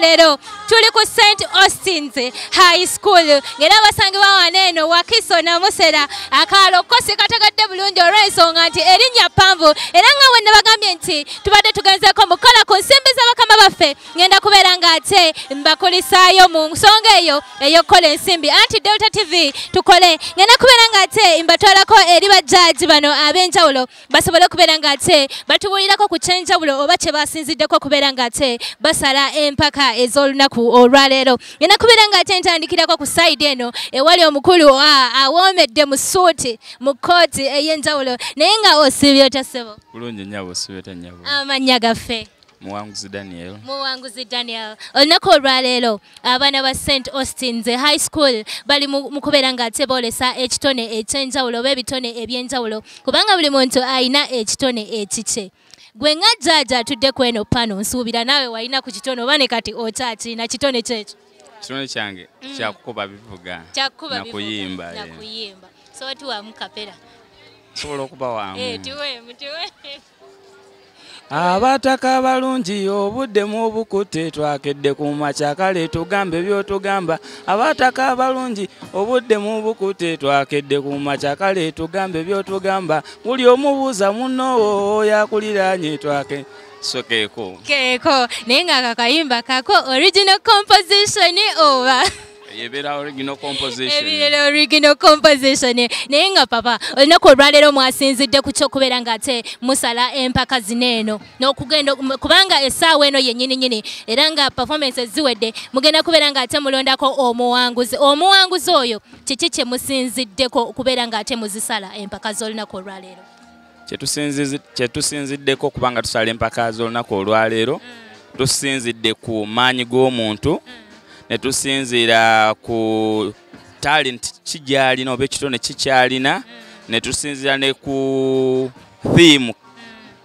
Lero tuli ku St. Austin's High School ngera basangibwa waneno Wakiso na Musera akalo kosi katagadde bulungi olw'ensonga nti erinnya ppanvu era nga bwe bagambye nti tubadde tugenzeeko mukola ku nsimbi z'abakama baffe ngenda kubeera ng'ate mbakulisaayo mu nsonga eyo ey'okukola ensimbi anti Delta TV tukole ngenda kubeera ng'ate mbatwalako eri bajjaaji bano ab'enjawulo basobole okubeera ng'ate batubuulirako ku kyenjawulo oba kye basinziddeko okubeera ng'ate basala empaka ez'olunaku olwaleero. Ngenda kubeera nga ate ntandikirako ku side eno ewali omukulu awoomedde mu suuti mu kooti ey'enjawulo naye nga osiibye otya ssebo? Bulungi nnyabo osiibye otya nnyabo? Amannya gaffe? Muwanguzi Daniel. Muwanguzi Daniel. Olunaku olwaleero abaana ba St. Austin's High School bali mu kubeera nga ate boolesa ekitone eky'enjawulo oba ebitone eby'enjawulo kubanga buli muntu alina ekitone ekikye. Gwe nga jjajja atudde ku eno pano nsuubira naawe walina ku kitono oba ne kati okyakirina kitone kyekyo? Kitone kyange kyakukuba bivuga nakuyimba. So tuwamu kapera sobola okuba wangu. Tuweemu. Abataka abalungi obudde mu bukutte twakedde ku makya kale tugambe by'otugamba. Abataka abalungi obudde mu bukutte twakedde ku makya kale tugambe by'otugamba. Buli omubuuza munno yakuliraanye twake sokeeko. Keeko naye nga Akakayimba kako original composition oba? Yebera original composition. Ebirera original composition. Naye nga papa olunaku olwaleero mwasinzidde ku ky'okubeera ng'ate musala empaka zineeno n'okugenda kubanga essaawa eno yennyini era nga performances ziwedde mugenda kubeera ng'ate mulondako omuwanguzi. Omuwanguzi oyo kiki kye musinziddeko okubeera ng'ate muzisala empaka z'olunaku olwaleero? Kyetusinziddeko kubanga tusala empaka z'olunaku olwaleero tusinzidde ku maanyi g'omuntu netusinzira ku talent kigyalina oba ekitone kikyalina netusinzira ne ku theme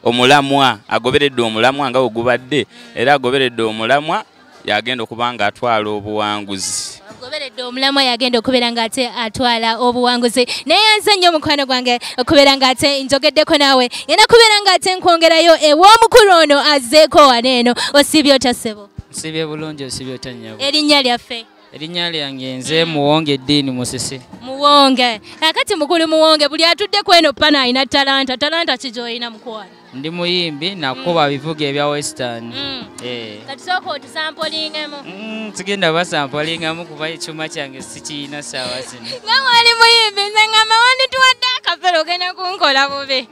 omulamwa agoberedde omulamwa nga ogubadde era agoberedde omulamwa yagenda okuba nga atwala obuwanguzi. Agoberedde omulamwa yagenda okubeera ng'ate atwala obuwanguzi. Naye yanze nnyo mukwano gwange okubeera ng'ate njogeddeko naawe ngenda kubeera ng'ate nkwongerayo ew'omukulu ono azzeeko waneeno. Osiibye otya ssebo? Osiibye bulungi osiibye otya nnyabo? Erinnya lyaffe? Erinnya lyange nze Muwonge Ddiini Musisi. Muwonge. Kakati mukulu Muwonge buli atudde ku eno pana alina talanta. Talanta ki gy'olina mukwano? Ndi muyimbi nakuba bivuga ebya western. Kati sooka otusampolingemu. Sigenda basampolingamu kuba ekyuma kyange sikiyina ssaawa zino. Nga wali muyimbi nze ngamba wandituwadde akafere ogenda kunkola bubi.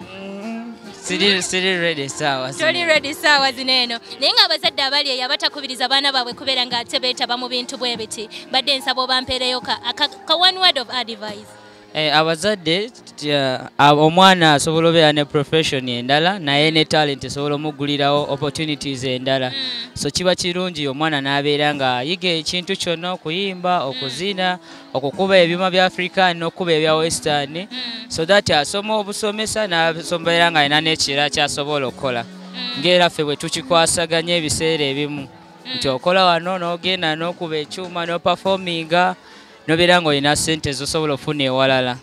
Siri ready ssaawa zino. Toli ready ssaawa zino eno. Naye nga abazadde abali eyo abatakubiriza baana baabwe kubeera ng'ate beetaba mu bintu bwe biti badde nsaba obampeereyo ka one word of advice. Abazadde omwana asobola obeera ne profession endala naye ne talent esobola omuggulirawo opportunities endala. So kiba kirungi omwana n'abeera nga yiga ekintu kyonna okuyimba okuzina okukuba ebyuma bya African n'okuba ebya western so that asoma obusomesa n'asobola nga alina n'ekirala ky'asobola okukola. Ng'era ffe bwe tukikwasaganya ebiseera ebimu nti okola wano n'ogenda n'okuba ekyuma n'operforminga nobeera ng'olina ssente zosobola ofuna ewalala.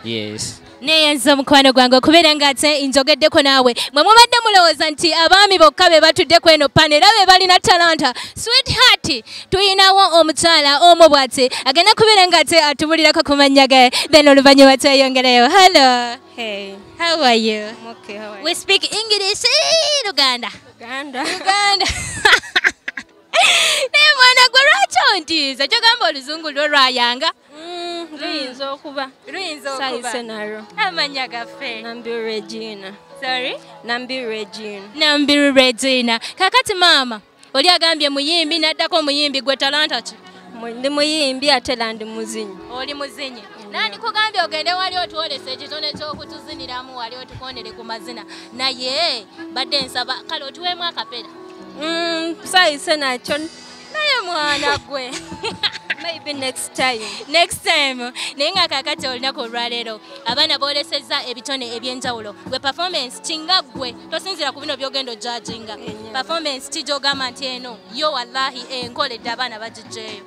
Yes. Neyenza omukwano gwange okubeera ng'ate njogeddeko naawe mwe mubadde mulowooza nti abaami bokka be batudde ku eno pana era be balina talanta. Sweetheart tuyinawo omukyala omu bw'ati agenda kubeera ng'ate atubulirako ku mannya ge then oluvannyuma tweyongereyo. Hello. Hey. How are you? I'm okay, how are you? We speak English. Luganda. Uganda. Naye mwana gwe lwaki ontiiza kyogamba oluzungu lwo lwayanga? Luyinza okuba. Sayise nalwo. Amannya gaffe? Nambiru Regina. Sorry? Nambiru Regina. Nambiru Regina. Kakati maama oli agambye muyimbi naddako omuyimbi gwe talanta ki? Ndi muyimbi ate era ndi muzinyi. Oli muzinyi. Nani kugambye ogende wali otuwolesa ekitone ky'okutuziniramu wali otukonere ku mazina naye badde nsaba kale otuweemu akapera. Sayise nakyo naye mwana gwe. Maybe next time. Next time. Naye nga kakati olunaku olwaleero abaana boolesezza ebitone eby'enjawulo gwe performance kinga gwe tosinzira ku bino byogenda ojjajinga performance ki gy'ogamba nti eno yo wallahi enkoledde abaana bagiggyeyo?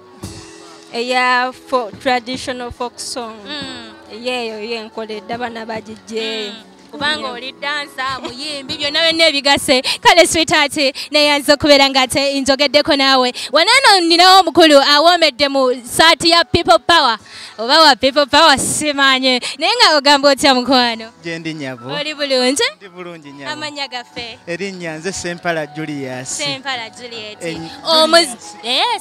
Eya traditional folk song. Yeeyo yenkoledde abaana bagiggyeyo. Kubanga oli dansa muyimbi byonna byonna ebigase kale sweetheart neyanza okubeera ng'ate njogeddeko naawe wanaano ninawo omukulu awoomedde mu saati ya people power oba wa people power simanye naye nga ogamba otya mukwano? Gyendi nyabo. Oli bulungi? Ndi bulungi nyabo. Amannya gaffe? Erinnya nze Sempala Julius. Sempala Juliet.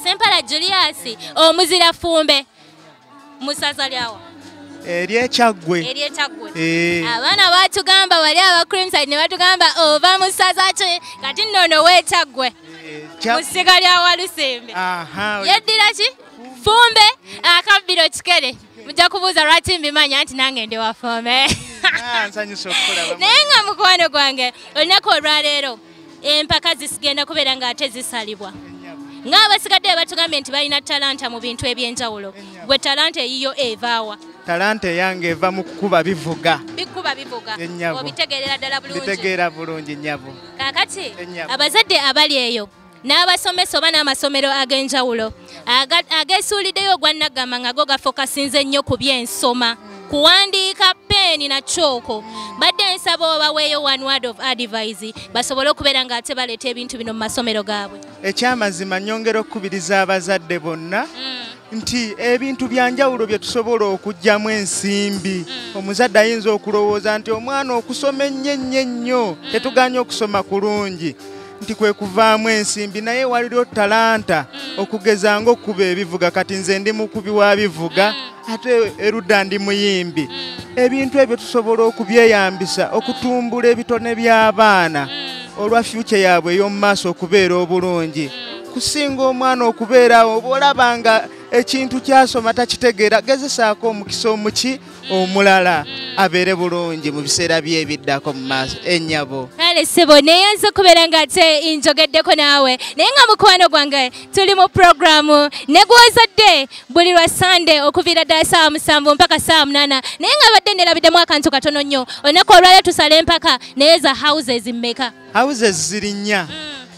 Sempala Julius omuzira fumbe musaza lyawa? Ery'Ekyaggwe. Ery'Ekyaggwe. Abaana batugamba wali aba Crimside ne batugamba ova musaza ki kati nnono w'Ekyaggwe. atya musiga lya Walusembe aha yeddira ki fumbe akabbiro kikere mujja kubuuza lwaki mbimanya nti nange ndi wafumbe nsanyusa okukulaba naye nga mukwano gwange olunaku olwaleero empaka zisigenda kubeera ng'ate zisalibwa ng'abasigadde batugambye nti balina talanta mu bintu eby'enjawulo gwe talanta eyiyo evaawa talanta yange eva mu kukuba bivuga bikuba bivuga Ennyabo. obitegeerera ddala bulungi bitegeera bulungi nnyabo kaakati Ennyabo. abazadde abali eyo n'abasomesa oba n'amasomero ag'enjawulo ageesuuliddeyo ogwannagamba nga go gafokasinze nnyo ku by'ensoma kuwandiika peeni na chooko badde nsaba obaweeyo one word of advice basobole okubeera ng'ate baleeta ebintu bino mu masomero gaabwe ekyamazima nnyongera okukubiriza abazadde bonna nti ebintu byanjawulo bye tusobola okuggyamu ensimbi omuzadde ayinza okulowooza nti omwana okusoma ennyo tetuganya okusoma kulungi nti kwe kuvaamu ensimbi naye waliwo talanta okugeza ng'okuba ebivuga kati nze ndi mukubi wa bivuga ate erudda ndi muyimbi ebintu ebyo tusobola okubyeyambisa okutumbula ebitone by'abaana olwa future yaabwe ey'omu maaso okubeera obulungi kusinga omwana okubeerawo oba olaba nga ekintu kyasoma takitegeera gezesaako omukisa omuki omulala abeere bulungi mu biseera bye ebiddako mu maaso ennyabo kale ssebo naye nze okubeera ng'ate njogeddeko naawe naye nga mukwano gwange tuli mu puroguramu ne gw'ozadde buli lwa sande okuviira ddala ssaawa 7 mpaka ssaawa 8 naye nga badde nerabiddemu akantu katono nnyo olunaku olwaleo tusala empaka naye za houses mmeka houses ziri nnya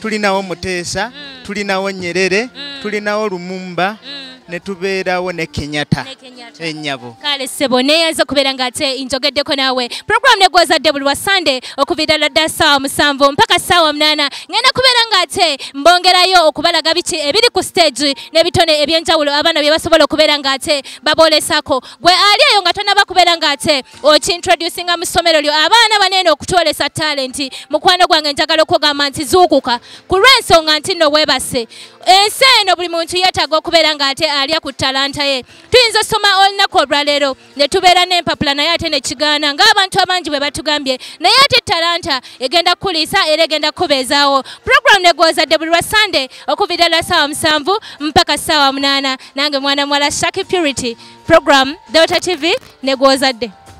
tulinawo Muteesa tulinawo Nyerere tulinawo Lumumba ne tubeerawo ne Kenyatta ennyabo kale ssebo neeyanza okubeera ng'ate njogeddeko naawe puroguramu ne gw'ozadde buli lwa sande okuviira ddala ssaawa 7 mpaka ssaawa 8 ngenda kubeera ng'ate mbongerayo okubalaga biki ebiri ku stage n'ebitone eby'enjawulo abaana bye basobola okubeera ng'ate baboolesako gwe ali eyo nga tonaba kubeera ng'ate okintroducinga mu ssomero lyo abaana banene okutwolesa talenti mukwano gwange njagala okugamba nti zuukuka ku lw'ensonga nti nno weebase ensi eno buli muntu yeetaaga okubeera ng'ate alya ku talanta ye tuyinza osoma olunaku olwaleero ne tubeera n'empapula naye ate ne kigaana ng'abantu abangi bwe batugambye naye ate talanta egenda kukuliisa era egenda kukubeezaawo puroguramu ne gw'ozadde buli lwa sande okuviira ddala ssaawa 7 mpaka ssaawa 8 nange mwana muwala Shaki Purity puroguramu Delta TV ne gw'ozadde